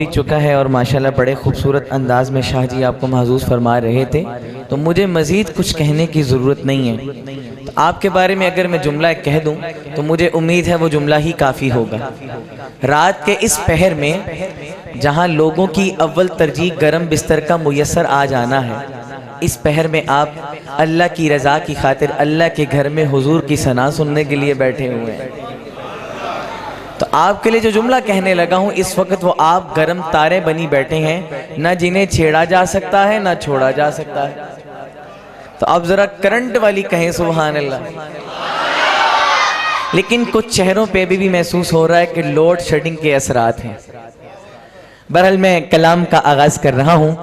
چکا ہے اور ماشاءاللہ بڑے خوبصورت انداز میں شاہ جی آپ کو محظوظ فرما رہے تھے، تو مجھے مزید کچھ کہنے کی ضرورت نہیں ہے۔ تو آپ کے بارے میں اگر میں جملہ کہہ دوں تو مجھے امید ہے وہ جملہ ہی کافی ہوگا۔ رات کے اس پہر میں جہاں لوگوں کی اول ترجیح گرم بستر کا میسر آ جانا ہے، اس پہر میں آپ اللہ کی رضا کی خاطر اللہ کے گھر میں حضور کی ثنا سننے کے لیے بیٹھے ہوئے ہیں۔ تو آپ کے لیے جو جملہ کہنے لگا ہوں اس وقت وہ آپ گرم تارے بنی بیٹھے ہیں، نہ جنہیں چھیڑا جا سکتا ہے نہ چھوڑا جا سکتا ہے۔ تو آپ ذرا کرنٹ والی کہیں سبحان اللہ۔ لیکن کچھ چہروں پہ بھی محسوس ہو رہا ہے کہ لوڈ شیڈنگ کے اثرات ہیں۔ بہرحال میں کلام کا آغاز کر رہا ہوں۔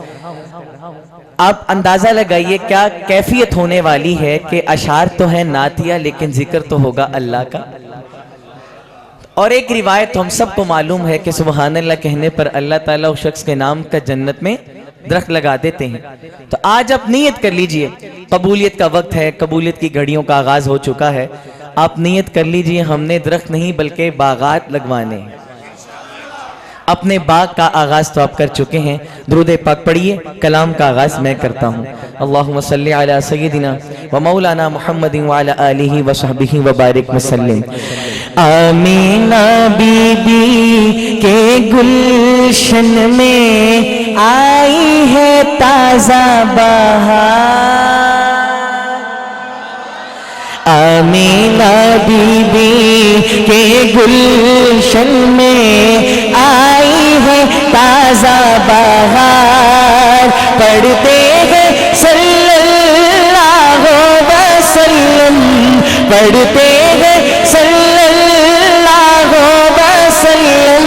آپ اندازہ لگائیے کیا کیفیت ہونے والی ہے کہ اشعار تو ہیں نعتیہ لیکن ذکر تو ہوگا اللہ کا۔ اور ایک روایت ہم سب کو معلوم ہے کہ سبحان اللہ کہنے پر اللہ تعالیٰ اس شخص کے نام کا جنت میں درخت لگا دیتے ہیں۔ تو آج آپ نیت کر لیجئے، قبولیت کا وقت ہے، قبولیت کی گھڑیوں کا آغاز ہو چکا ہے۔ آپ نیت کر لیجئے ہم نے درخت نہیں بلکہ باغات لگوانے ہیں۔ اپنے باغ کا آغاز تو آپ کر چکے ہیں، درود پاک پڑھیے، کلام کا آغاز میں کرتا ہوں۔ اللہم صلی علی سیدنا و مولانا محمد وعلی آلہ و صحبہ وبارک وسلم۔ آمینہ بی بی کے گلشن میں آئی ہے تازہ بہار۔ آمینہ بی بی کے گلشن میں آئی ہے تازہ بہار۔ پڑھتے ہیں صلی اللہ وسلم، پڑھتے ہیں صلی اللہ وسلم،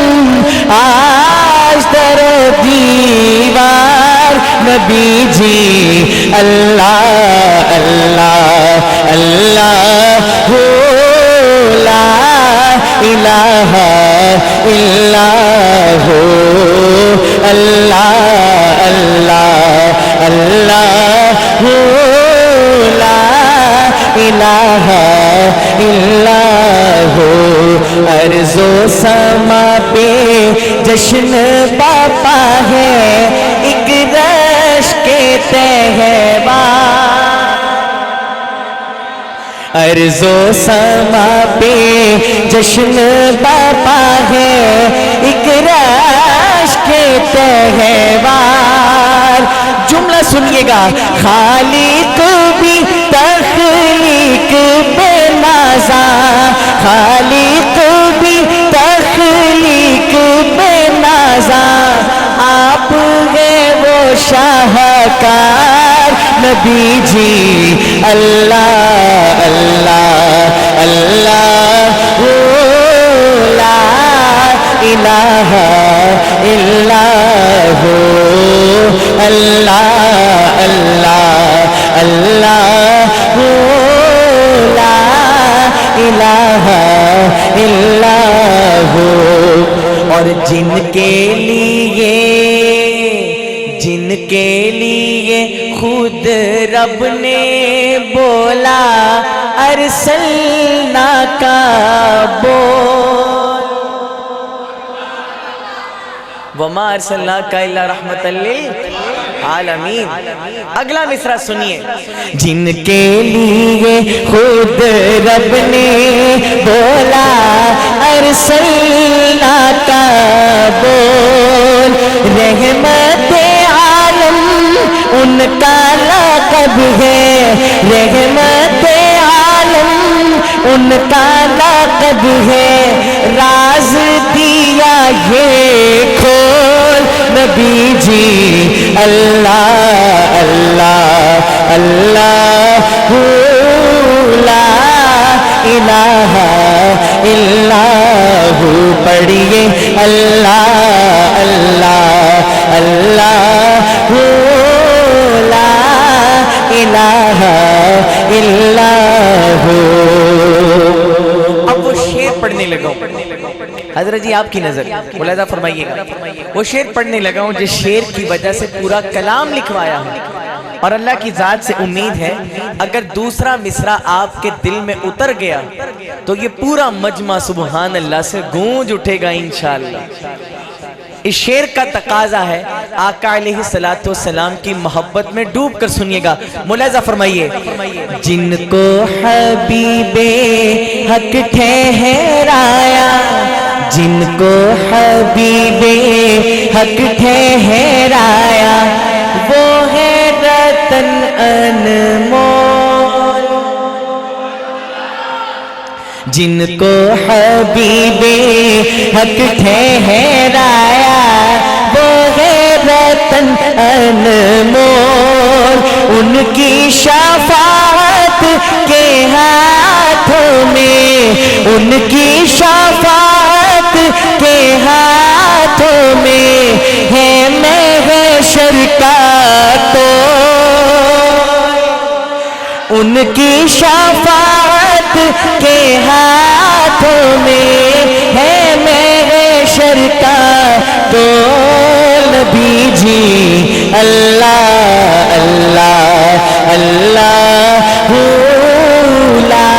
آج در و دیوار نبی جی اللہ اللہ اللہ لا الہ الا ہو، اللہ اللہ اللہ لا الہ الا ہو۔ ارض و سما پہ جشن باپا ہے، ایک رشک تہوار۔ ارض و سما پہ جشن باپا ہے، ایک رشک تہوار۔ جملہ سنیے گا، خالق بھی تخلیق بے نازاں، خالق بھی تخلیق بے نازاں، آپ ہیں وہ شاہکار نبی جی اللہ اللہ اللہ لا الہ الا ہو، اللہ اللہ اللہ لا الہ الا ہو۔ اور جن کے لیے خود رب نے بولا ارسلنا کا بول، وما ارسلناک الا رحمۃ للعالمین۔ اگلا مصرع سنیے، جن کے لیے خود رب نے بولا ارسلنا کا بول، رحمت عالم ان کا لقب ہے، رحمت عالم ان کا لقب ہے، راز دیا یہ کھول نبی جی اللہ اللہ اللہ لا الہ الا ہو۔ پڑھیے اللہ اللہ اللہ لا الہ الا ہو۔ اب وہ شعر پڑھنے لگا ہوں، حضرت جی آپ کی نظر ملاحظہ فرمائیے گا، وہ شعر پڑھنے لگا ہوں جس شعر کی وجہ سے پورا کلام لکھوایا ہوں۔ اور اللہ کی ذات سے امید ہے اگر دوسرا مصرع آپ کے دل میں اتر گیا تو یہ پورا مجمع سبحان اللہ سے گونج اٹھے گا انشاءاللہ۔ اس شعر کا تقاضا ہے آقا علیہ السلام کی محبت میں ڈوب کر سنیے گا. ملاحظہ فرمائیے. جن کو حبیب حق ٹھہرایا، جن کو حبیب حق ٹھہرایا، وہ ہے رتن انمول. جن کو حبیب حق ٹھہرایا، وہ ہے رتن انمول. ان کی شفاعت کے ہاتھوں میں، ان کی شفاعت کے ہاتھوں میں ہے محشر کا توڑ. ان کی شفاعت کے ہاتھوں میں ہے محشر کا توڑ. نبی جی اللہ اللہ اللہ لا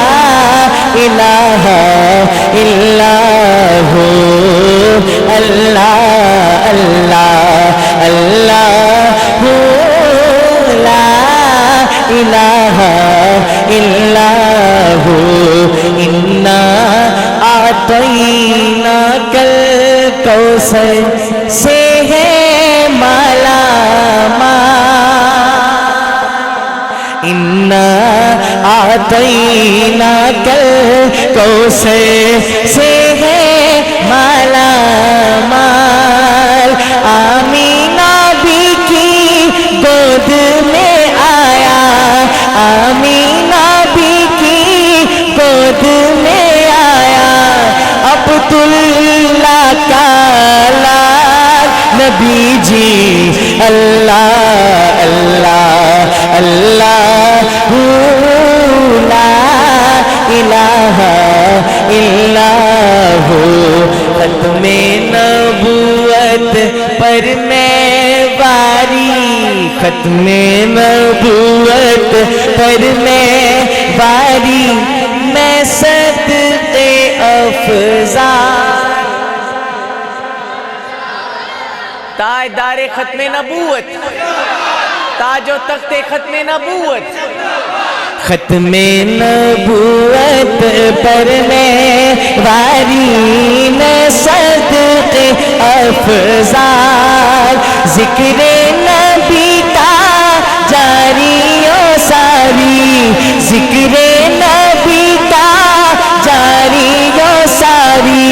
الہ الا ہو، اللہ اللہ اللہ لا الہ الا ہو. انا اعطیناک الکوثر سے ہے مالا مال. انا اعطیناک الکوثر سے ہے مالا مال. آمینہ بی کی گود میں آیا، آمینہ بی کی گود میں آیا، عبداللہ کا لال. نبی جی اللہ اللہ اللہ لا الہ الا ہو. ختم نبوت پر میں باری، ختم نبوت پر میں باری، میں صدقے افضال. تاجدار ختم نبوت، تاج و تخت ختم نبوت. ختم نبوت پر میں باری، میں صدقے افضال. ذکر نبی کا جاری و ساری، ذکر نبی کا جاری و ساری،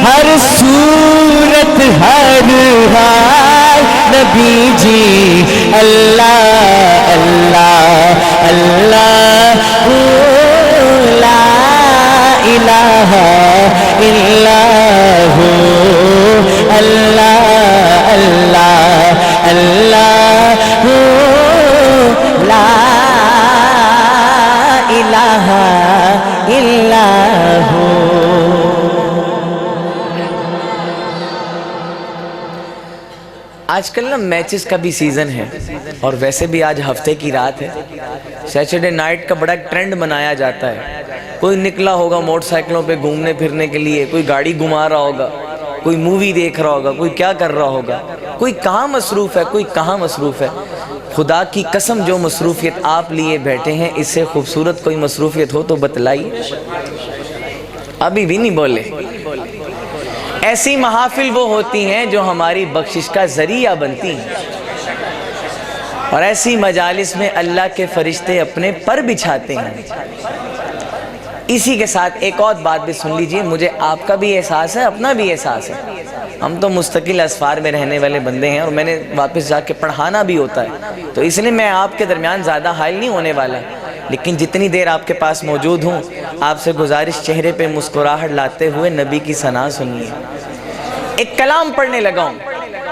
ہر صورت ہر حال. نبی جی اللہ اللہ اللہ لا الہ الا ہو، اللہ اللہ اللہ لا الہ الا ہو. آج کل نا میچز کا بھی سیزن ہے، اور ویسے بھی آج ہفتے کی رات ہے. سیٹرڈے نائٹ کا بڑا ٹرینڈ بنایا جاتا ہے. کوئی نکلا ہوگا موٹر سائیکلوں پہ گھومنے پھرنے کے لیے، کوئی گاڑی گھما رہا ہوگا، کوئی مووی دیکھ رہا ہوگا، کوئی کیا کر رہا ہوگا، کوئی کہاں مصروف ہے، کوئی کہاں مصروف ہے. خدا کی قسم جو مصروفیت آپ لیے بیٹھے ہیں، اس سے خوبصورت کوئی مصروفیت ہو تو بتلائیے. ابھی بھی نہیں بولے. ایسی محافل وہ ہوتی ہیں جو ہماری بخشش کا ذریعہ بنتی ہیں، اور ایسی مجالس میں اللہ کے فرشتے اپنے پر بچھاتے ہیں. اسی کے ساتھ ایک اور بات بھی سن لیجئے. مجھے آپ کا بھی احساس ہے، اپنا بھی احساس ہے. ہم تو مستقل اسفار میں رہنے والے بندے ہیں، اور میں نے واپس جا کے پڑھانا بھی ہوتا ہے، تو اس لیے میں آپ کے درمیان زیادہ حائل نہیں ہونے والا. لیکن جتنی دیر آپ کے پاس موجود ہوں، آپ سے گزارش چہرے پہ مسکراہٹ لاتے ہوئے نبی کی ثنا سنیے. ایک کلام پڑھنے لگا ہوں.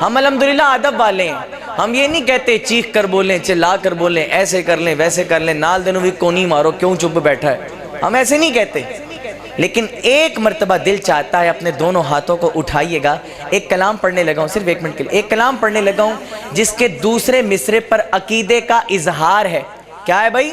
ہم الحمدللہ ادب والے ہیں. ہم یہ نہیں کہتے چیخ کر بولیں، چلا کر بولیں، ایسے کر لیں ویسے کر لیں، نال دنوں بھی کونی مارو کیوں چپ بیٹھا ہے. ہم ایسے نہیں کہتے. لیکن ایک مرتبہ دل چاہتا ہے اپنے دونوں ہاتھوں کو اٹھائیے گا. ایک کلام پڑھنے لگا ہوں، صرف 1 منٹ کے لیے. ایک کلام پڑھنے لگا ہوں جس کے دوسرے مصرے پر عقیدے کا اظہار ہے. کیا ہے بھائی؟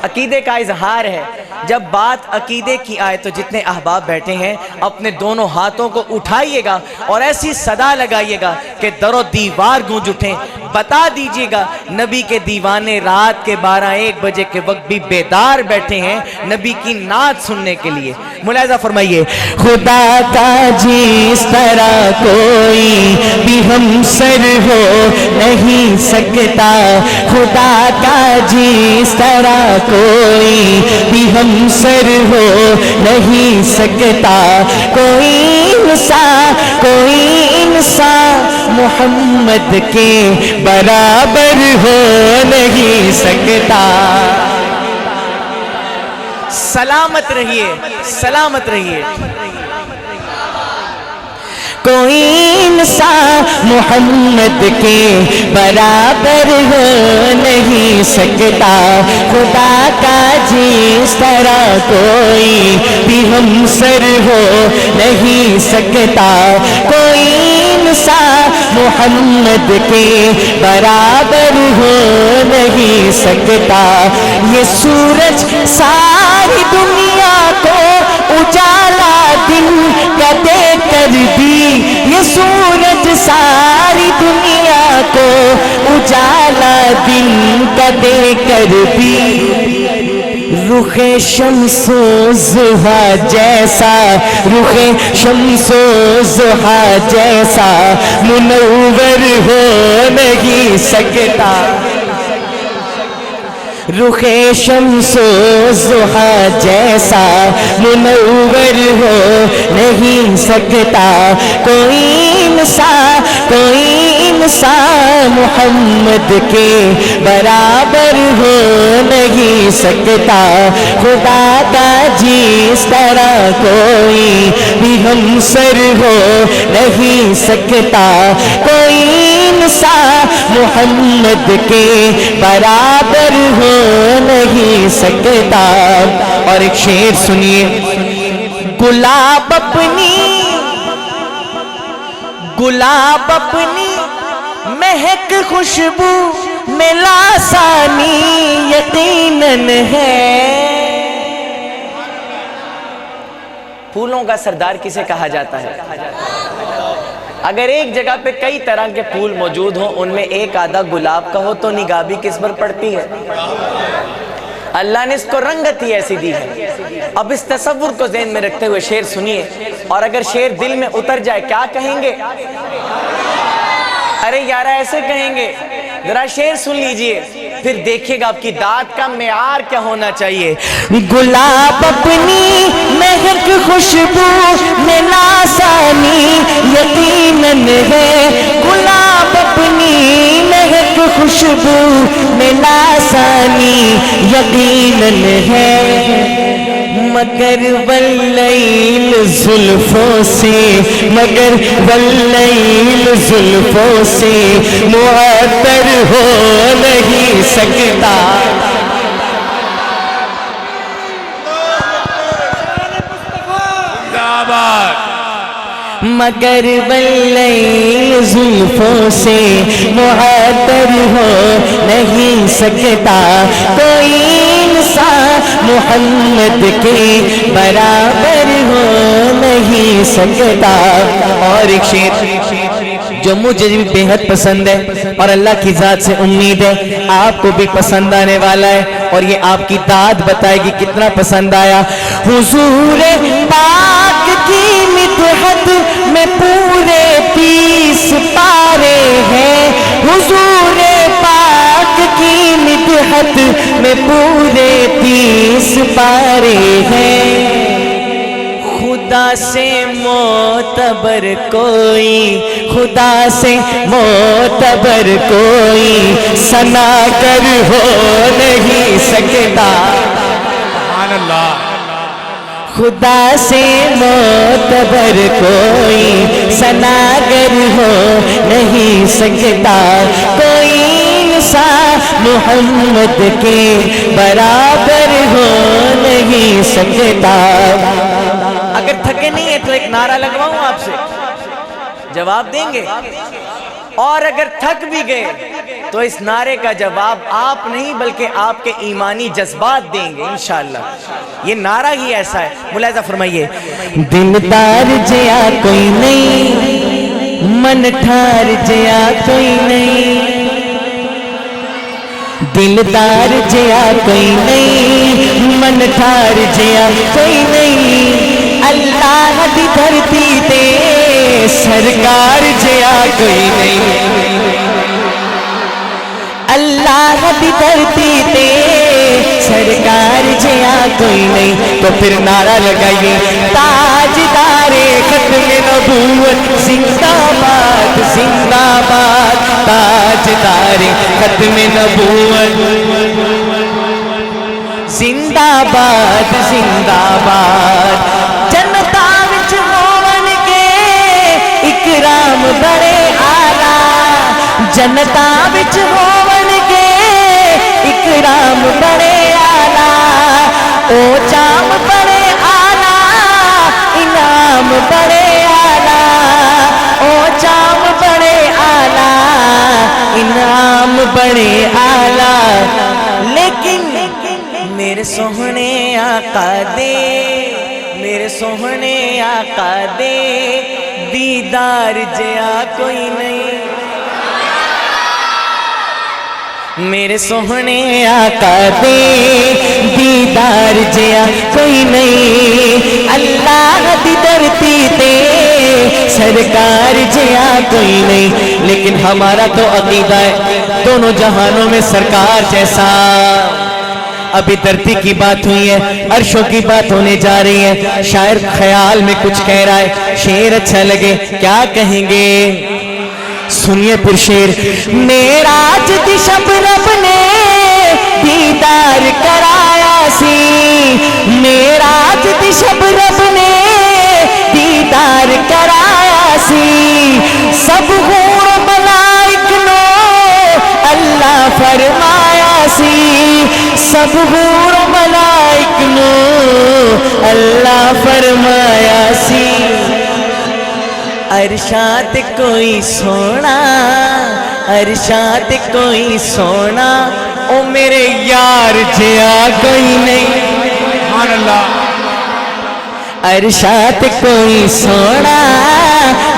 عقیدے کا اظہار ہے. جب بات عقیدے کی آئے تو جتنے احباب بیٹھے ہیں اپنے دونوں ہاتھوں کو اٹھائیے گا اور ایسی صدا لگائیے گا کہ در و دیوار گونج اٹھیں. بتا دیجئے گا نبی کے دیوانے رات کے 12-1 بجے کے وقت بھی بیدار بیٹھے ہیں نبی کی نعت سننے کے لیے. ملاحظہ فرمائیے. خدا کا جس طرح کوئی بھی ہمسر ہو نہیں سکتا, خدا کا جس طرح کوئی بھی ہمسر ہو نہیں سکتا, کوئی انسان محمد کے برابر ہو نہیں سکتا. سلامت رہیے, سلامت رہیے. کوئی انسان محمد کے برابر ہو نہیں سکتا, خدا کا جس طرح کوئی بھی ہمسر ہو نہیں سکتا, کوئی انسان محمد کے برابر ہو نہیں سکتا. یہ سورج ساری دنیا کو اجالا دن کا دے کر بھی, یہ سورج ساری دنیا کو اجالا دن کا دے کر بھی, رخ شمس و ضحیٰ جیسا, رخ شمس و ضحیٰ جیسا منور ہو نہیں سکتا, رخ شمس و ضحیٰ جیسا منور ہو نہیں سکتا, کوئی انسان محمد کے برابر ہو نہیں سکتا, خدا کا جس طرح کوئی بھی ہمسر ہو نہیں سکتا, کوئی انسان محمد کے برابر ہو نہیں سکتا. اور ایک شعر سنیے. گلاب اپنی مہک خوشبو میں لاسانی یقیناً ہے. پھولوں کا سردار کسے کہا جاتا ہے؟ اگر ایک جگہ پہ کئی طرح کے پھول موجود ہوں, ان میں ایک آدھا گلاب کا ہو تو نگاہ بھی کس پر پڑتی ہے؟ اللہ نے اس کو رنگت ہی ایسی دی ہے. اب اس تصور کو ذہن میں رکھتے ہوئے شعر سنیے, اور اگر شعر دل میں اتر جائے کیا کہیں گے؟ ارے یارہ ایسے کہیں گے. ذرا شعر سن لیجئے پھر دیکھیے گا آپ کی داد کا معیار کیا ہونا چاہیے. گلاب اپنی مہک خوشبو میں لاسانی یقیناً ہے, گلاب اپنی مہک خوشبو میں لاسانی یقیناً ہے, مگر واللیل زلفوں سے, مگر واللیل زلفوں سے معطر ہو نہیں سکتا. مگر واللیل زلفوں سے معطر ہو نہیں سکتا, کوئی انسان محمد کے برابر ہو نہیں سکتا. اور ایک شعر جو مجھے بھی بے حد پسند ہے اور اللہ کی ذات سے امید ہے آپ کو بھی پسند آنے والا ہے, اور یہ آپ کی داد بتائے گی کتنا پسند آیا. حضور پاک کی مدحت میں پورے 30 پارے ہیں, حضور پاک کی مدحت میں پورے 30 پارے ہیں. خدا سے معتبر کوئی, خدا سے معتبر کوئی ثنا کر ہو نہیں سکتا. سبحان اللہ. خدا سے معتبر کوئی ثناگر ہو نہیں سکتا, کوئی انسان محمد کے برابر ہو نہیں سکتا. اگر تھکے نہیں ہیں تو ایک نعرہ لگواؤں آپ سے, جواب دیں گے؟ اور اگر تھک بھی گئے تو اس نعرے کا جواب آپ نہیں بلکہ آپ کے ایمانی جذبات دیں گے انشاءاللہ. یہ نعرہ ہی ایسا ہے. ملاحظہ فرمائیے. دلدار جیا کوئی نہیں، من ٹھار جیا کوئی نہیں، دلدار جیا کوئی نہیں، من ٹھار جیا کوئی نہیں، اللہ دی دھرتی تے سرکار جیا کوئی نہیں، اللہ دی دھرتی تے سرکار جیا کوئی نہیں. تو پھر نعرہ لگائیے تاجدار ختم نبوت زندہ باد زندہ باد، تاجدار ختم نبوت زندہ باد زندہ باد. جنتا وچ ہون کے اکرام بڑے آلہ، جنتا وچ ہون کے اکرام بڑے آلہ، او جام بڑے آلہ انعام بڑے آلہ، او جام بڑے آلہ انعام بڑے آلہ. لیکن میرے سوہنے آقا دے، میرے سوہنے آقا دے دیدار جیا کوئی نہیں، میرے سوہنے آقا دے دیدار جیا کوئی نہیں، اللہ دی دھرتی تے سرکار جیا کوئی نہیں. لیکن ہمارا تو عقیدہ ہے دونوں جہانوں میں سرکار جیسا. ابھی دھرتی کی بات ہوئی ہے، عرشوں کی بات ہونے جا رہی ہے. شاعر خیال میں کچھ کہہ رہا ہے، شعر اچھا لگے کیا کہیں گے؟ سنیے پھر شعر. معراج دی شب رب نے دیدار کرایا سی، معراج دی شب رب نے دیدار کرایا سی، سب حور و ملائک نو اللہ فرمایا سی، سب حور و ملائک نو اللہ فرمایا سی. ارشاد کوئی سونا، ارشاد کوئی سونا، او میرے یار جیا کوئی نہیں، سبحان اللہ. ارشاد کوئی سونا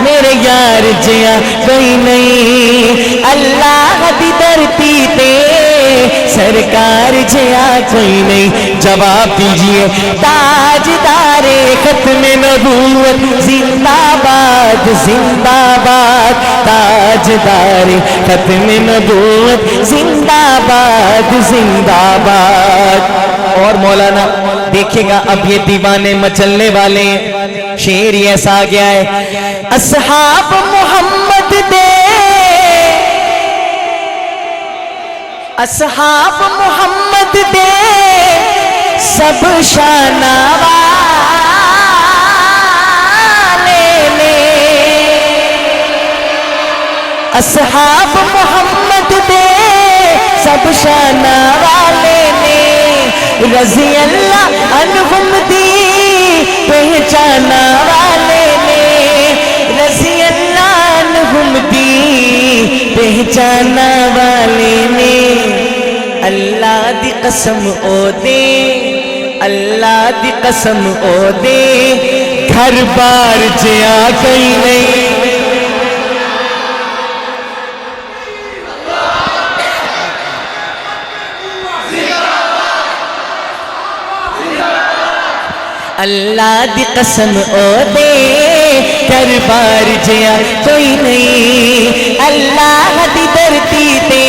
میرے یار جیا کوئی نہیں، اللہ دی دھرتی تے سرکار جیا کوئی نہیں. جواب دیجئے تاجدار ختم نبوت زندہ باد زندہ باد، تاجدار ختم نبوت زندہ باد زندہ باد. اور مولانا دیکھے گا اب یہ دیوانے مچلنے والے ہیں. شعر یہ ایسا آ گیا ہے، اصحاب محمد دے، اصحاب محمد دے سب شانہ والے نے، اصحاب محمد دے سب شانہ والے نے، رضی اللہ عنہم دی پہچانا والے نے، رضی اللہ عنہم دی پہچانا والے نے. اللہ دی قسم او دے، اللہ دی قسم او دے گھر بار جیا کوئی نہیں. اللہ دی قسم او دے گھر بار جیا کوئی نہیں، اللہ دی دھرتی تے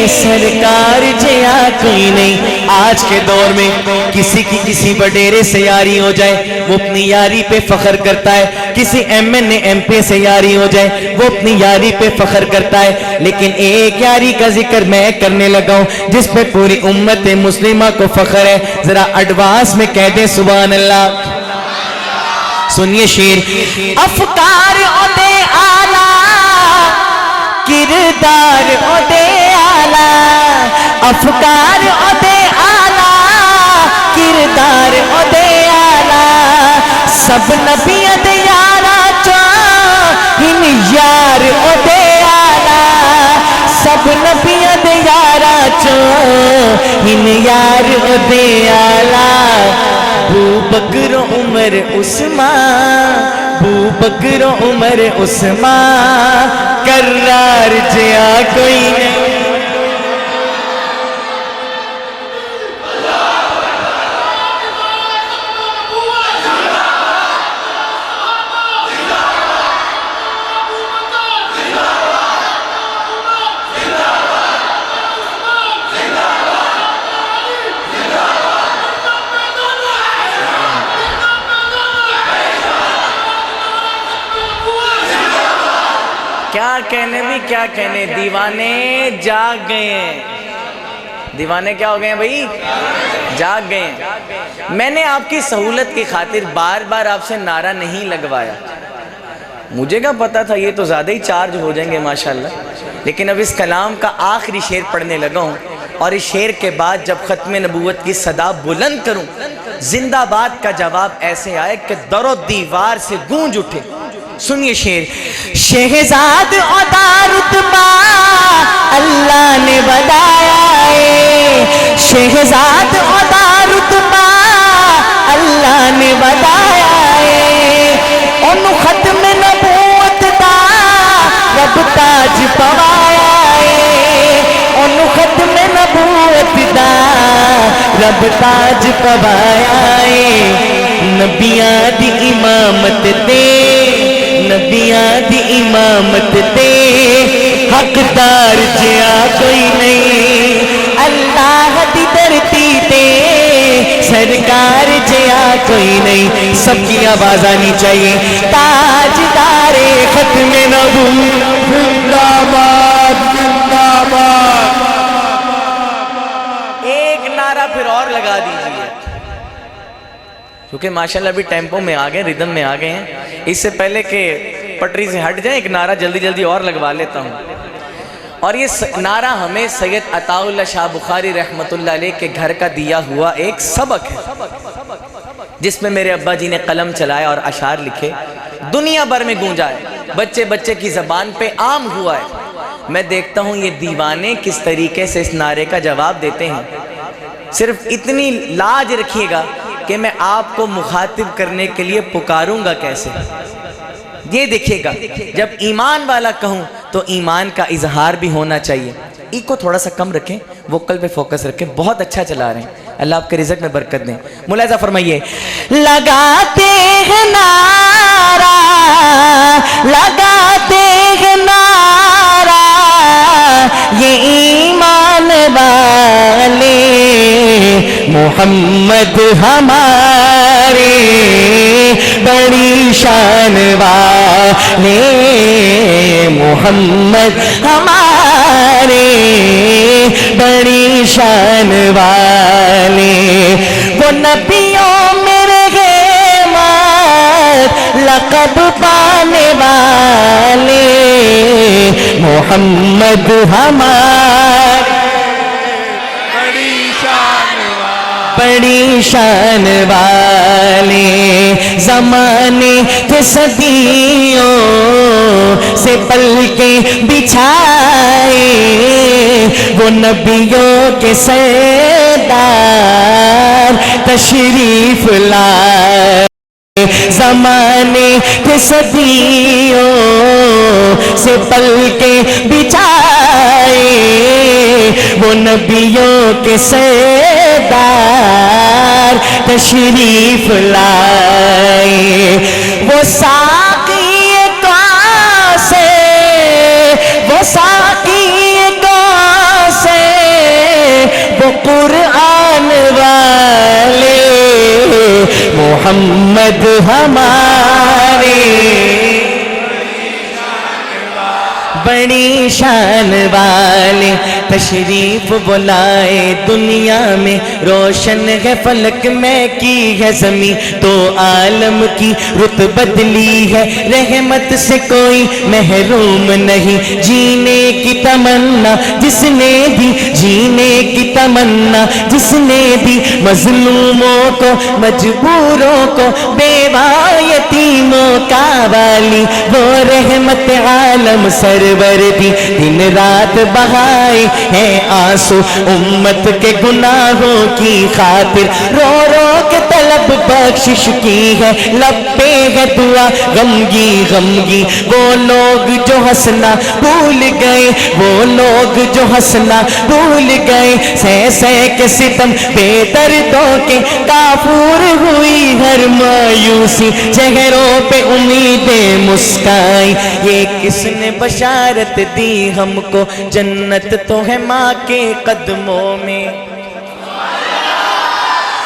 سرکار جیا کوئی نہیں. آج کے دور میں کسی کی کسی وڈیرے سے یاری ہو جائے وہ اپنی یاری پہ فخر کرتا ہے، کسی M N A M P سے یاری ہو جائے وہ اپنی یاری پہ فخر کرتا ہے. لیکن ایک یاری کا ذکر میں کرنے لگا ہوں جس پہ پوری امت مسلمہ کو فخر ہے. ذرا ایڈوانس میں کہہ دیں سبحان اللہ. سنیے شعر. افکار اودے آلہ کردار اودے آلہ، افکار اودے آلہ کردار اودے آلہ، سب نبیاں دے یارا چاہن یار اودے آلہ، سب نبیاں ہن یار دے آلہ بو بکر عمر عثمان بو بکر عمر عثمان کرار جیا کوئی نہیں کیا کہنے بھی کیا کہنے، دیوانے جاگ گئے ہیں. دیوانے کیا ہو گئے ہیں بھائی؟ جاگ گئے ہیں. میں نے آپ کی سہولت کی خاطر بار بار آپ سے نعرہ نہیں لگوایا. مجھے کیا پتا تھا یہ تو زیادہ ہی چارج ہو جائیں گے ماشاءاللہ. لیکن اب اس کلام کا آخری شعر پڑھنے لگا ہوں، اور اس شعر کے بعد جب ختم نبوت کی صدا بلند کروں، زندہ باد کا جواب ایسے آئے کہ در و دیوار سے گونج اٹھے. سنیے شعر. شہزاد عطا رتبہ اللہ نے بتایا ہے، شہزاد عطا رتبہ اللہ نے بتایا ہے، ان ختم نبوت دا رب تاج پوایا ہے، ان ختم نبوت دا رب تاج پوایا ہے. نبیاں دی امامت تے نبیاں دی امامت تے حقدار جیا کوئی نہیں، اللہ دی دھرتی تے سرکار جیا کوئی نہیں. سب کی آواز آنی چاہیے. تاجدار ختم نبوت زندہ باد زندہ باد. ایک نعرہ پھر اور لگا دیجئے، کیونکہ ماشاءاللہ ابھی ٹیمپو میں آ گئے، ردم میں آ گئے ہیں. اس سے پہلے کہ پٹری سے ہٹ جائیں ایک نعرہ جلدی جلدی اور لگوا لیتا ہوں. اور یہ نعرہ ہمیں سید عطا اللہ شاہ بخاری رحمت اللہ علیہ کے گھر کا دیا ہوا ایک سبق ہے، جس میں میرے ابا جی نے قلم چلایا اور اشعار لکھے، دنیا بھر میں گونجا ہے، بچے بچے کی زبان پہ عام ہوا ہے. میں دیکھتا ہوں یہ دیوانے کس طریقے سے اس نعرے کا جواب دیتے ہیں. صرف اتنی لاج رکھیے گا کہ میں آپ کو مخاطب کرنے کے لیے پکاروں گا کیسے. یہ دیکھیے گا، جب ایمان والا کہوں تو ایمان کا اظہار بھی ہونا چاہیے. ای کو تھوڑا سا کم رکھیں، ووکل پہ فوکس رکھیں. بہت اچھا چلا رہے ہیں، اللہ آپ کے رزق میں برکت دیں. ملاحظہ فرمائیے. لگاتے ہیں نعرہ لگاتے ہیں نعرہ یہ ایمان والے محمد ہمارے بڑی شان والے محمد ہمارے بڑی شان والے. وہ نبیوں میں رہے مات لقب پانے والے محمد ہمارے بڑی شان والے. زمانے کے صدیوں سے پلکیں بچھائے وہ نبیوں کے سردار تشریف لائے. زمانے کے صدیوں سے پلکیں بچھائے وہ نبیوں کے سردار تشریف لائے. وہ ساقی کاسے وہ ساقی کاسے وہ قرآن والے محمد ہمارے بڑی شان والے. تشریف بلائے دنیا میں روشن ہے فلک میں کی ہے زمین تو عالم کی رت بدلی ہے رحمت سے کوئی محروم نہیں. جینے کی تمنا جس نے دی جینے کی تمنا جس نے دی مظلوموں کو مجبوروں کو بیوہ یتیموں کا والی وہ رحمت عالم سر پروردی دن رات بہائے ہیں آنسو امت کے گناہوں کی خاطر رو رو کے طلب بخشش کی ہے لب پہ ہے دعا غمگی غمگی وہ لوگ جو ہنسنا بھول گئے وہ لوگ جو ہنسنا بھول گئے سہ سہ کے ستم بے دردوں کے کافور ہوئی ہر مایوسی چہروں پہ امیدیں مسکائی یہ کس نے بشارت دی ہم کو جنت تو ہے ماں کے قدموں میں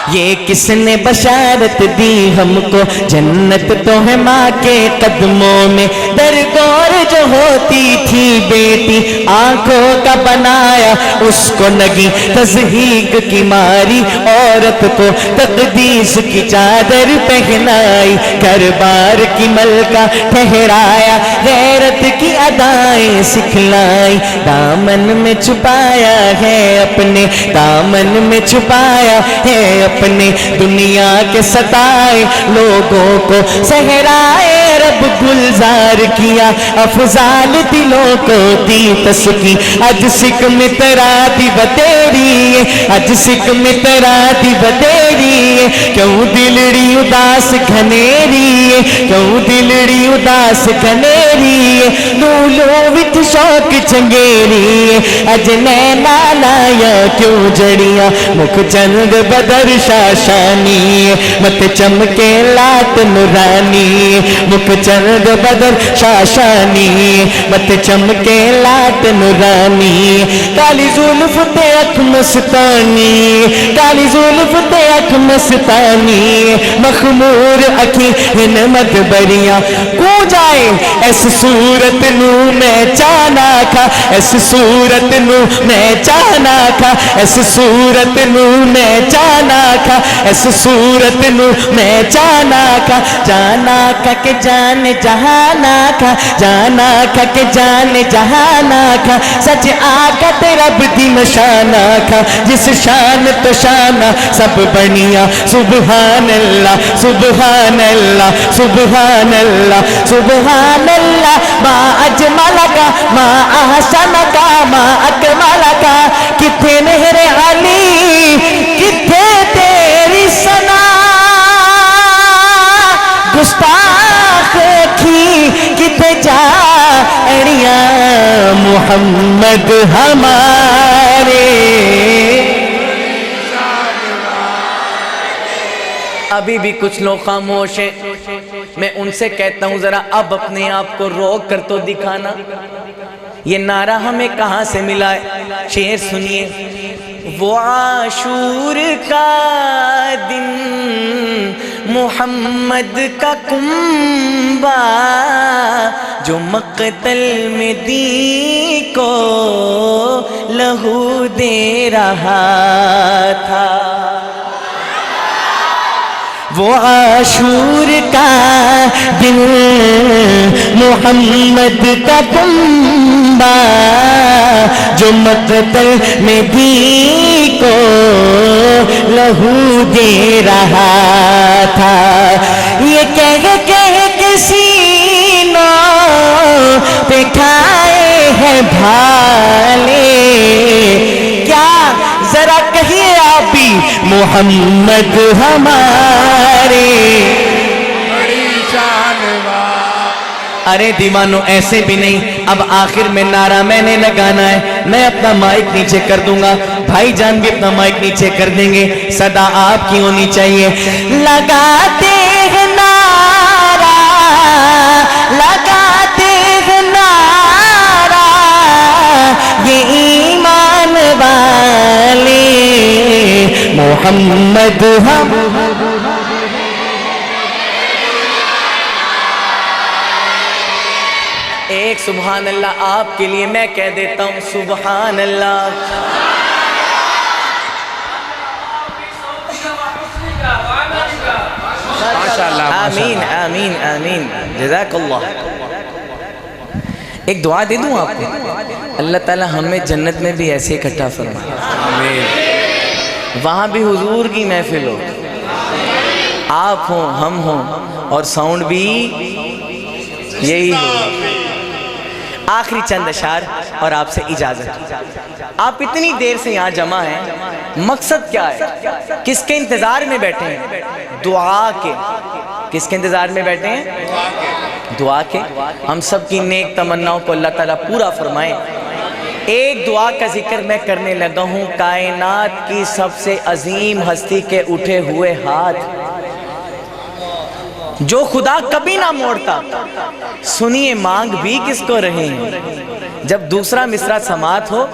یہ کس نے بشارت دی ہم کو جنت تو ہے ماں کے قدموں میں درگور جو ہوتی تھی بیٹی آنکھوں کا بنایا اس کو نگی تضحیک کی ماری عورت کو تقدیس کی چادر پہنائی گھر-بار کی ملکہ ٹھہرایا غیرت کی ادائیں سکھلائی دامن میں چھپایا ہے اپنے دامن میں چھپایا ہے اپنے دنیا کے ستائے لوگوں کو صحرائے رب گلزار کیا افضال دلوں کو دی تسکی اج سکھ مترا دی بتیری اج سکھ مترا دی بتیری کیوں دلڑی اداس گھنیری کیوں دلڑی اداس گھنیری لولو وچ شوق چنگیری اج نینا لایا کیوں جڑیاں مکھ چند بدر شاشانی مت چمکے لات نورانی مکھ چند بدر شاشانی مت چمکے لات نورانی کالی زلف تے اکھ مستانی کالی زلف تے اکھ مستانی مخمور اکھی ہن مدبریاں کو جائے اس صورت نو میں چانا کھا اس صورت نو میں چانا کھا اس صورت نو میں چانا کھا اس صورت نو میں جانا کھا جانا کھا کہ جان جہانا کھا جانا کھا کہ جان جہانا کھا سچ آقا تیرا بدی نشانہ کھا جس شان تو شانہ سب بنیا سبحان اللہ سبحان اللہ سبحان اللہ سبحان اللہ ما اجمل کا ما احسن کا ما اکمل کا کتھے نہر علی کتھے تیری ثنا گستاخ کی کتے جا اڑیاں محمد ہمارے ابھی بھی کچھ لوگ خاموش ہیں میں ان سے کہتا ہوں ذرا اب اپنے آپ کو روک کر تو دکھانا یہ نعرہ ہمیں کہاں سے ملا ہے شعر سنیے وہ عاشور کا دن محمد کا کنبہ جو مقتل میں دی کو لہو دے رہا تھا وہ عاشور کا دن محمد کا کنبہ جو مقتل میں دی کو لہو دے رہا تھا یہ کہہ کے سینوں پہ کھائے ہیں بھالے کیا ذرا کہیے آپ بھی محمد ہمارے ارے دیوانوں ایسے بھی نہیں اب آخر میں نعرہ میں نے لگانا ہے میں اپنا مائک نیچے کر دوں گا بھائی جان بھی اپنا مائک نیچے کر دیں گے صدا آپ کی ہونی چاہیے لگاتے ہیں نعرہ لگاتے ہیں نعرہ یہ ایمان والے محمد ہم ایک سبحان اللہ آپ کے لیے میں کہہ دیتا ہوں سبحان اللہ آمین آمین آمین جزاک اللہ ایک دعا دے دوں آپ کو اللہ تعالی ہمیں جنت میں بھی ایسے اکٹھا فرمائے آمین وہاں بھی حضور کی محفل ہو آپ ہوں ہم ہوں اور ساؤنڈ بھی یہی ہو آخری چند اشعار اور آپ سے اجازت۔ آپ اتنی دیر سے یہاں جمع ہیں، مقصد کیا ہے؟ کس کے انتظار میں بیٹھے ہیں؟ دعا کے۔ کس کے انتظار میں بیٹھے ہیں؟ دعا کے۔ ہم سب کی نیک تمناؤں کو اللہ تعالیٰ پورا فرمائے۔ ایک دعا کا ذکر میں کرنے لگا ہوں، کائنات کی سب سے عظیم ہستی کے اٹھے ہوئے ہاتھ، جو خدا کبھی نہ موڑتا، سنیے مانگ بھی کس کو رہے ہیں۔ جب دوسرا مصرع سماعت ہو،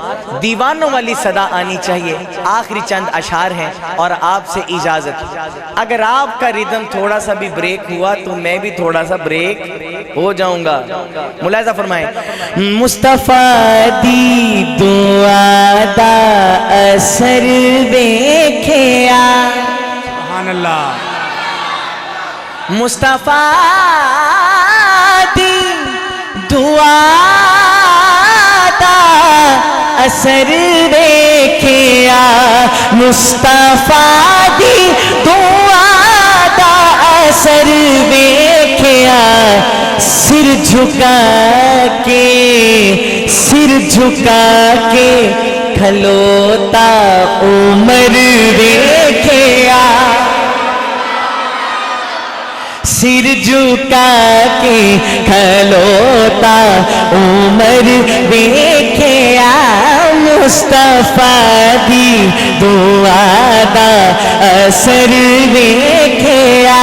دیوانوں والی صدا آنی چاہیے۔ آخری چند اشعار ہیں اور آپ سے اجازت۔ اگر آپ کا ریدم تھوڑا سا بھی بریک ہوا تو میں بھی تھوڑا سا بریک ہو جاؤں گا۔ ملاحظہ فرمائیں۔ مصطفیٰ دی دعا دا اثر ویکھیا، سبحان اللہ۔ مصطفیٰ دی دعا دا اثر ویکھیا، مصطفیٰ دی دعا دا اثر ویکھیا، سر جھکا کے کھلوتا عمر ویکھیا، سر جھکا کے کھلوتا عمر ویکھیا، مصطفیٰ دی دعا دا اثر ویکھیا،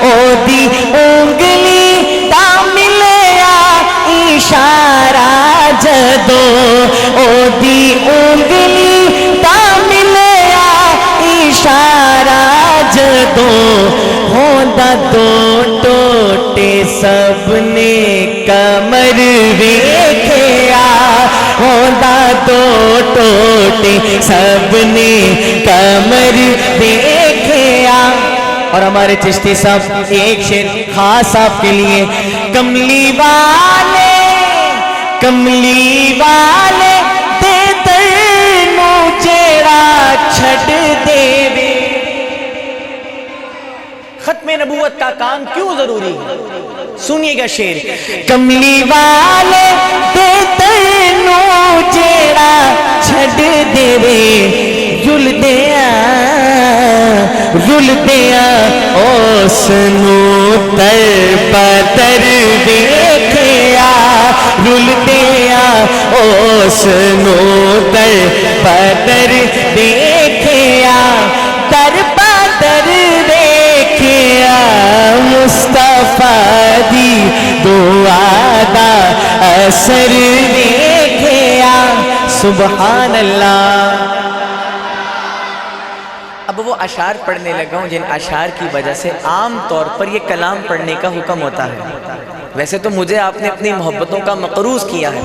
او دی انگلی دا ملیا اشارہ جدو، او دی انگلی دا ملیا اشارہ جدو، ہوندا دو ٹوٹے سب نے کمر ویکھیا، ہوندا دو ٹوٹے سب نے کمر ویکھیا۔ اور ہمارے چشتی صاحب ایک شعر خاص آپ کے لیے، کملی والے دے تینو جیڑا چھڈ دے وے۔ ختم نبوت کا کام کیوں ضروری ہے؟ سنیے گا شعر۔ کملی والے دے تینو جیڑا چھڈ دے وے، رلدیاں اس نو تر پتر ویکھیا، رلدیاں اس نو تر پتر ویکھیا، در پتر ویکھیا، مصطفیٰ دی دعا دا اثر ویکھیا۔ سبحان اللہ۔ اب وہ اشعار پڑھنے لگا ہوں جن اشعار کی وجہ سے عام طور پر یہ کلام پڑھنے کا حکم ہوتا ہے۔ ویسے تو مجھے آپ نے اپنی محبتوں کا مقروض کیا ہے،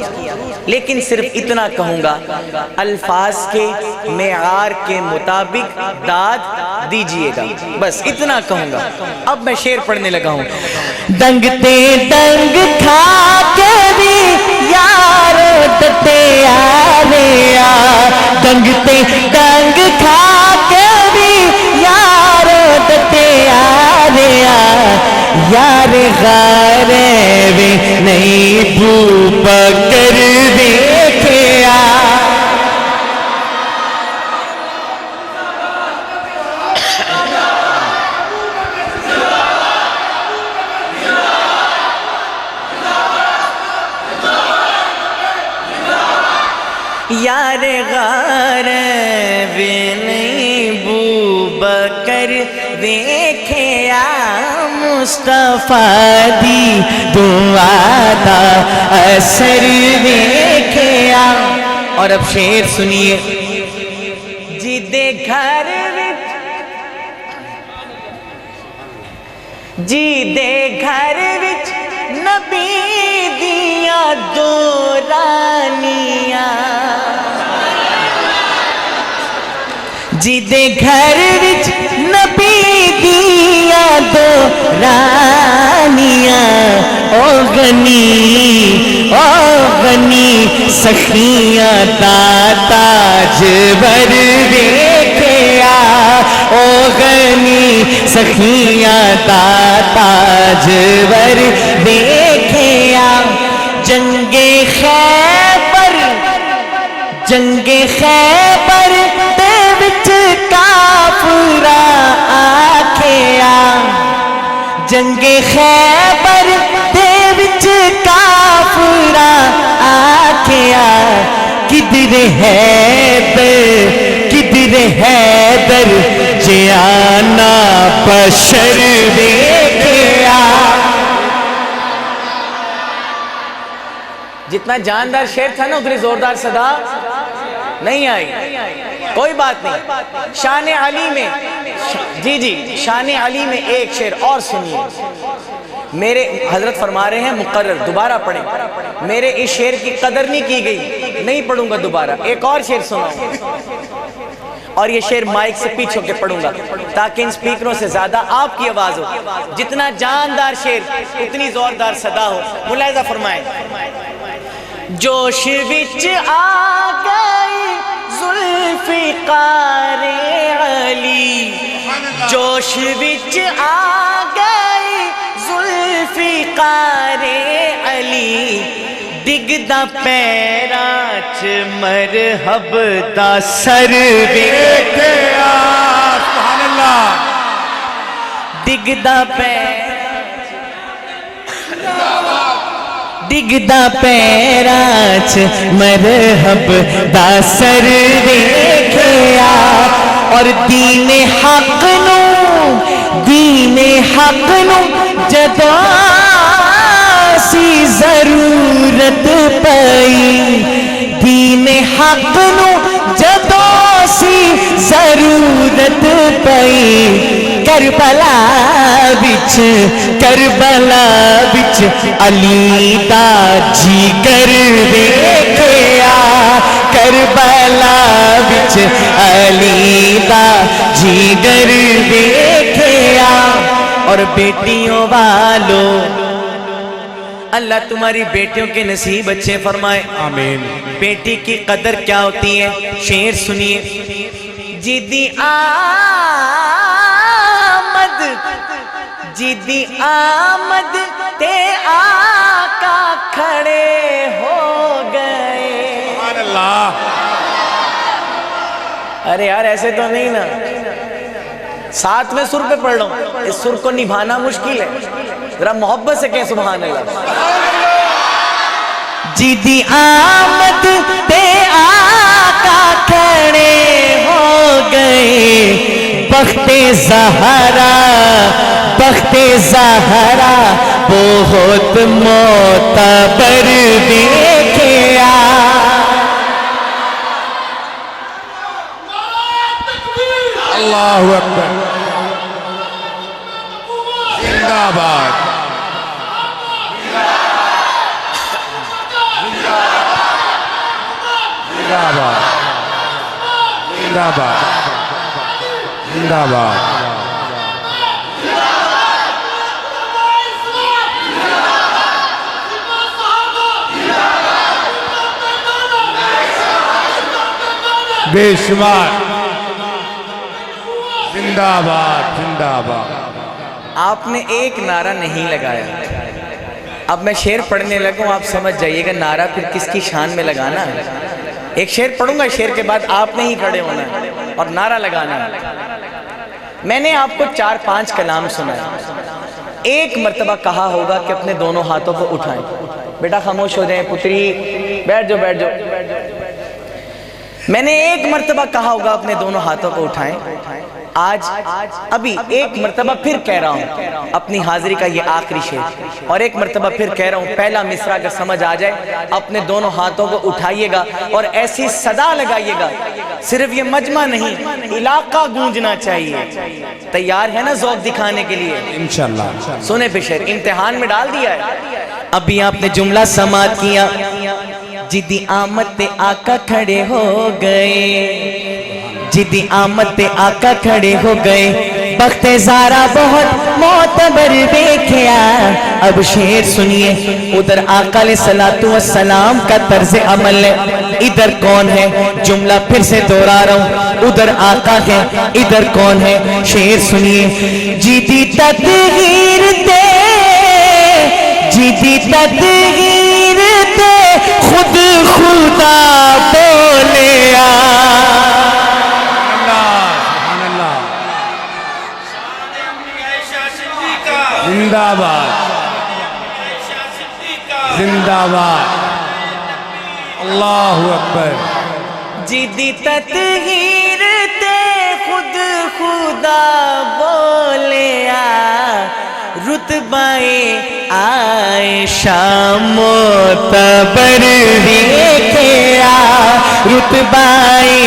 لیکن صرف اتنا کہوں گا، الفاظ کے معیار کے مطابق داد دیجئے گا، بس اتنا کہوں گا۔ اب میں شعر پڑھنے لگا ہوں۔ دنگ تے دنگ کھا کے بھی یار ڈٹے آریا، دنگ تے دنگ کھا کے بھی یار ڈٹے آریا، یار غار وے نہیں بو بکر دیکھیا، یار غار وے نہیں بو بکر دیکھیا، مصطفیٰ دی دعا دا اثر ویکھیا۔ اور اب شعر سنیے۔ جیدے گھر وچ نبی دیاں دو رانیاں، جیدے گھر وچ نبی دیاں دو رانیاں، او غنی سخیاں دا تاج بر ویکھیا، او غنی سخیاں دا تاج بر ویکھیا، جنگ خیبر دے وچ کافرا آکھیا جنگ خیبر دے وچ کافرا آکھیا کدھر حیدر جیانا بشر ویکھیا. جتنا جاندار شعر تھا نا اتنی زوردار صدا نہیں آئی. کوئی بات نہیں. شان علی میں جی شان علی میں ایک شعر اور سنیے. میرے حضرت فرما رہے ہیں مقرر دوبارہ پڑھیں. میرے اس شعر کی قدر نہیں کی گئی, نہیں پڑھوں گا دوبارہ. ایک اور شعر سناؤں اور یہ شعر مائک سے پیچھے ہو کے پڑھوں گا تاکہ ان سپیکروں سے زیادہ آپ کی آواز ہو. جتنا جاندار شعر اتنی زوردار صدا ہو. ملاحظہ فرمائیں. جوش وچ آ گئی ذوالفقار علی جوش وچ آ گئی ذوالفقار علی ڈگدا پیراں چ مرحب دا سر ویکھیا. سبحان اللہ. ڈگدا پیراں چ مرحب دا سر ویکھیا اور دین حق نو جدوں سی ضرورت پئی دین حق نو جدوں سی ضرورت پئی کربلا بچ علی دا جگر ویکھیا کربلا بچ علی دا جگر ویکھیا. اور بیٹیوں والو اللہ تمہاری بیٹیوں کے نصیب اچھے فرمائے. آمین. بیٹی کی قدر کیا ہوتی ہے شعر سنیے. جیدی آمد تے آقا کھڑے ہو گئے. سبحان اللہ. ارے یار ایسے تو نہیں نا, ساتھ میں سر پہ پڑھ لو. اس سر کو نبھانا مشکل ہے, ذرا محبت سے کہیں سبحان اللہ. جیدی آمد تے آقا کھڑے ہو گئے بخت زہرا بہت معتبر دیکھیا. اللہ اکبر. زندہ باد. زندہ باد. زندہ باد. زندہ باد. بے شمار. زندہ باد. زندہ باد. آپ نے ایک نعرہ نہیں لگایا. اب میں شعر پڑھنے لگوں, آپ سمجھ جائیے گا نعرہ پھر کس کی شان میں لگانا ہے. ایک شعر پڑھوں گا, شعر کے بعد آپ نے ہی کھڑے ہونا ہے اور نعرہ لگانا ہے. میں نے آپ کو 4-5 کلام سنائے. ایک مرتبہ کہا ہوگا کہ اپنے دونوں ہاتھوں کو اٹھائیں. بیٹا خاموش ہو جائیں, پتری بیٹھ جاؤ. میں نے ایک مرتبہ کہا ہوگا اپنے دونوں ہاتھوں کو اٹھائیں. آج ابھی ایک مرتبہ پھر کہہ رہا ہوں, اپنی حاضری کا یہ آخری شعر, اور ایک مرتبہ پھر کہہ رہا ہوں, پہلا مصرع اگر سمجھ آ جائے اپنے دونوں ہاتھوں کو اٹھائیے گا اور ایسی صدا لگائیے گا, صرف یہ مجمع نہیں علاقہ گونجنا چاہیے. تیار ہے نا ذوق دکھانے کے لیے؟ انشاءاللہ. سنیں پہ شعر امتحان میں ڈال دیا ہے. ابھی آپ نے جملہ سماعت کیا. جدی آمد تے آقا کھڑے ہو گئے, جدی آمد تے آقا کھڑے ہو گئے بخت زارا بہت معتبر دیکھیا. اب شعر سنیے. ادھر آقا علیہ السلام کا طرز عمل ہے, ادھر کون ہے؟ جملہ پھر سے دوہرا رہا ہوں, ادھر آقا ہے, ادھر کون ہے؟ شعر سنیے. جیدی تدغیر خود خدا بولیا سبحان اللہ زندہ باد زندہ باد اللہ اکبر جدی تطہیر تے خود خدا بولیا رتبائے عائشہ معتبر ویکھیا رتبائے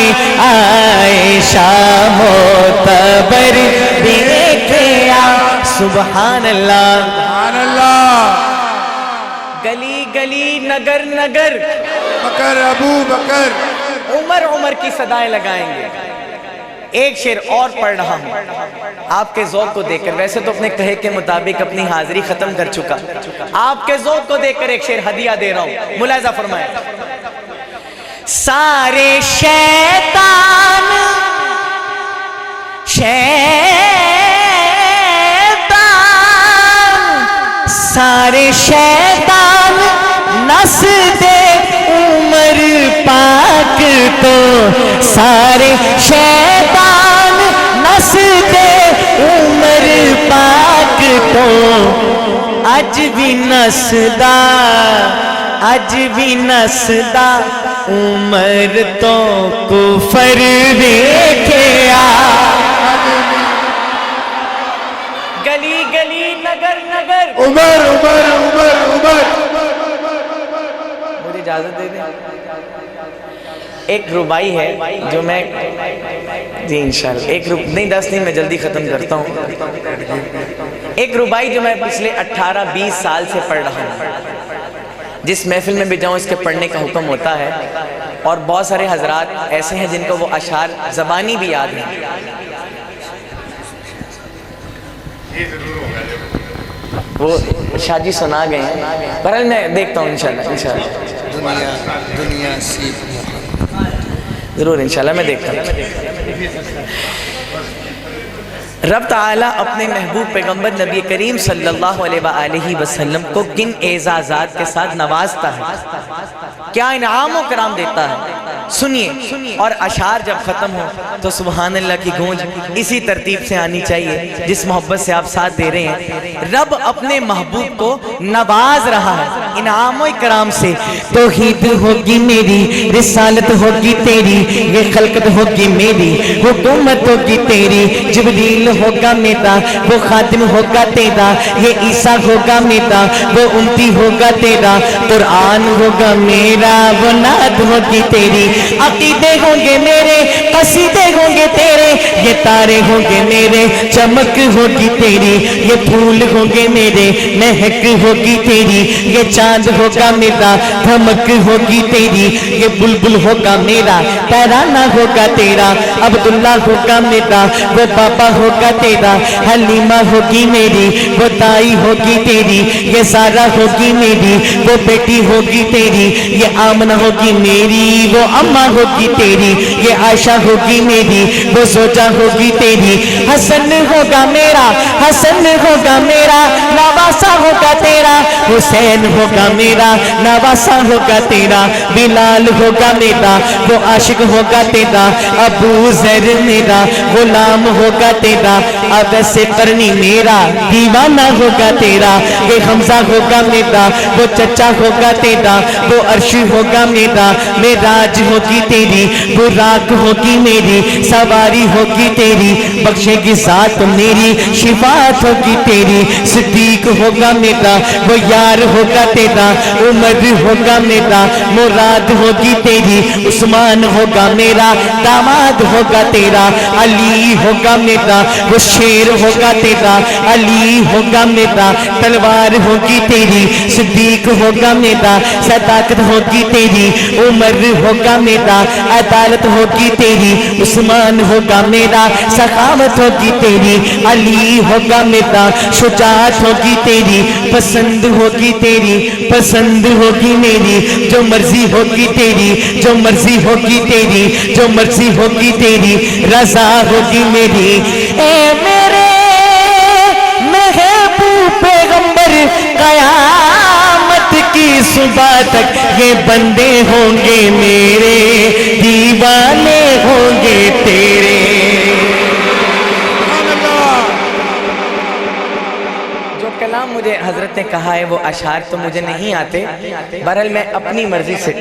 عائشہ معتبر ویکھیا سبحان اللہ سبحان اللہ گلی گلی نگر نگر بکر ابو بکر عمر عمر کی صدائیں لگائیں گے. ایک شعر اور پڑھ رہا ہوں آپ کے ذوق کو دیکھ کر. ویسے تو اپنے کہے کے مطابق اپنی حاضری ختم کر چکا, آپ کے ذوق کو دیکھ کر ایک شعر ہدیہ دے رہا ہوں, ملاحظہ فرمائیں. سارے شیطان سارے شیطان نس دے عمر پاک تو سارے شیطان نس دے عمر پاک تو اج بھی نسدا عمر تو کفر ویکھیا گلی گلی نگر نگر. عمر عمر عمر عمر مجھے اجازت دے دیں. ایک ربائی ہے جو میں جی انشاءاللہ ایک نہیں 10 نہیں میں جلدی ختم کرتا ہوں. ایک ربائی جو میں پچھلے 18-20 سال سے پڑھ رہا ہوں, جس محفل میں بھی جاؤں اس کے پڑھنے کا حکم ہوتا ہے, اور بہت سارے حضرات ایسے ہیں جن کو وہ اشعار زبانی بھی یاد ہیں. وہ شاہ جی سنا گئے ہیں, بہرحال میں دیکھتا ہوں انشاءاللہ دنیا سیکھ ضرور انشاءاللہ میں دیکھتا ہوں. رب تعالیٰ اپنے محبوب پیغمبر نبی کریم صلی اللہ علیہ وآلہ وسلم کو کن اعزازات کے ساتھ نوازتا ہے, کیا انعام و کرام دیتا ہے, سنیے. اور اشعار جب ختم ہو تو سبحان اللہ کی گونج اسی ترتیب سے آنی چاہیے جس محبت سے آپ ساتھ دے رہے ہیں. رب اپنے محبوب کو نواز رہا ہے انعام و کرام سے. توحید ہوگی میری, رسالت ہوگی تیری, یہ خلقت ہوگی میری, حکومت ہوگی تیری. جبریل ہوگا میرا, وہ خادم ہوگا تیرا, یہ عیسیٰ ہوگا میرا, وہ امتی ہوگا تیرا. قرآن ہوگا میرا, وہ نعت ہوگی تیری. عقیدے ہوں گے میرے, قصیدے ہوں گے تیرے, یہ تارے ہوں گے میرے, چمک ہوگی تیری. یہ پھول ہوں گے میرے, مہک ہوگی تیری. یہ چاند ہوگا میرا, دھمک ہوگی تیری. یہ بلبل ہوگا میرا, ترانہ ہوگا تیرا. عبداللہ ہوگا میرا, وہ بابا ہوگا تیرا. حلیمہ ہوگی میری, وہ دائی ہوگی تیری. یہ زارا ہوگی میری, وہ بیٹی ہوگی تیری. یہ آمنہ ہوگی میری, وہ اماں ہوگی تیری. یہ عائشہ ہوگی میری, وہ زوجہ ہوگی تیری. حسن ہوگا میرا, حسن ہوگا میرا, نواسا ہوگا تیرا. حسین ہوگا میرا, نواسا ہوگا تیرا. بلال ہوگا میرا, وہ عاشق ہوگا تیرا. ابو ذر میرا, غلام ہوگا تیرا. عباس قرنی میرا, دیوانہ ہوگا تیرا. یہ حمزہ ہوگا میرا, وہ چچا ہوگا تیرا. وہ عرش ہوگا میرا, معراج ہوگی تیری. براق ہوگی میری, سواری ہوگی تیری. بخشے کی ذات میری, شفاعت ہوگی تیری. صدیق ہوگا میرا, وہ یار ہوگا تیرا. عمر ہوگا میرا, مراد ہوگی تیری. عثمان ہوگا میرا, داماد ہوگا تیرا. علی ہوگا میرا, وہ شیر ہوگا تیرا. علی ہوگا میرا, تلوار ہوگی تیری. صدیق ہوگا میرا, صداقت ہوگی تیری. عمر ہوگا میرا, عدالت ہوگی تیری. عثمان ہوگا میرا, سخاوت ہوگی تیری. علی ہوگا میرا, شجاعت ہوگی تیری. پسند ہوگی تیری, پسند ہوگی میری. جو مرضی ہوگی تیری, جو مرضی ہوگی تیری, جو مرضی ہوگی تیری. رضا ہوگی میری. اے میرے محبوب پیغمبر, قیامت کی صبح تک یہ بندے ہوں گے میرے، دیوانے ہوں گے تیرے۔ سبحان اللہ۔ جو کلام مجھے حضرت نے کہا ہے وہ اشعار تو مجھے نہیں آتے، بہرحال میں اپنی مرضی سے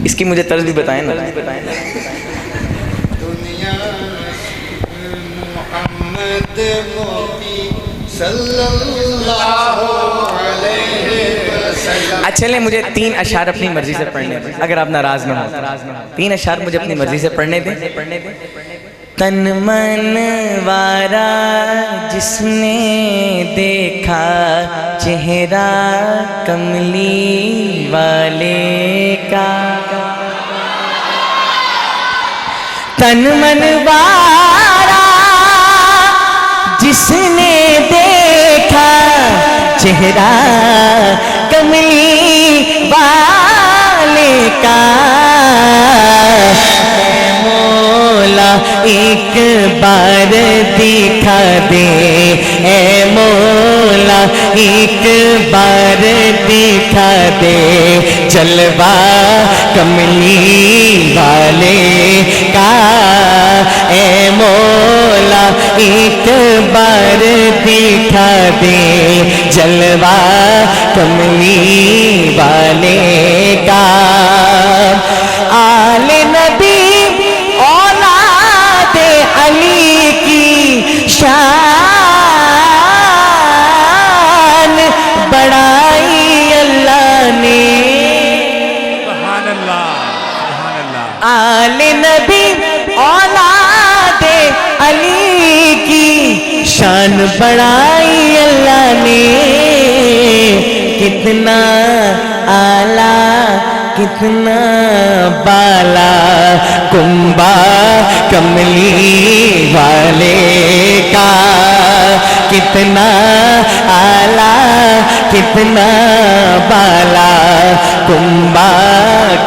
اس کی مجھے طرز بھی بتائیں نا۔ محمد موتی صلی اللہ علیہ وسلم۔ اچھا چلیں مجھے 3 اشعار اپنی مرضی سے پڑھنے دیں، اگر آپ ناراض نہ ہوں۔ 3 اشعار مجھے اپنی مرضی سے پڑھنے دیں۔ تن من وارا جس نے دیکھا چہرہ کملی والے کا، تن من وارا جس نے دیکھا چہرہ کملی والے کا، اے مولا ایک بار دکھا دے، اے مولا ایک بار دکھا دے جلوہ کملی والے کا، اے مولا ایک بار دکھا دے جلوہ کملی والے کا۔ آل نبی اولاد علی کی شان بڑھائی اللہ نے، سبحان اللہ، سبحان اللہ۔ آل نبی اولاد علی کی شان بڑھائی اللہ نے، کتنا اعلیٰ کتنا بالا کنبہ کملی والے کا، کتنا اعلیٰ کتنا بالا کنبہ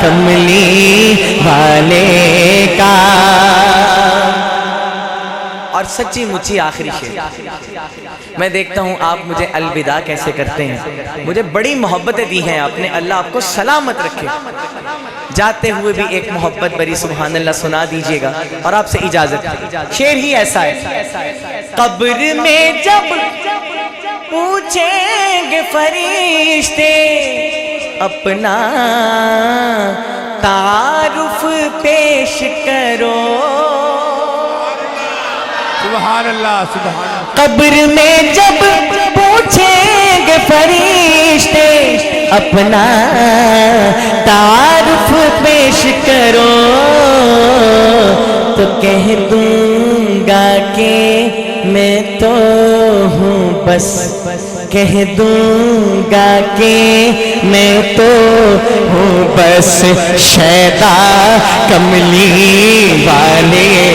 کملی والے کا۔ اور سچی مچی آخری شعر، میں دیکھتا ہوں آپ مجھے الوداع کیسے کرتے ہیں، مجھے بڑی محبتیں دی ہیں آپ نے، اللہ آپ کو سلامت رکھے۔ جاتے ہوئے بھی ایک محبت بری سبحان اللہ سنا دیجئے گا اور آپ سے اجازت۔ شعر ہی ایسا ہے، قبر میں جب پوچھیں گے فرشتے اپنا تعارف پیش کرو، سبحان اللہ، سبحان اللہ۔ قبر میں جب پوچھیں گے فرشتے اپنا تعارف پیش کرو، تو کہہ دوں گا کہ میں تو ہوں بس، کہہ دوں گا کہ میں تو ہوں بس شیدا کملی والے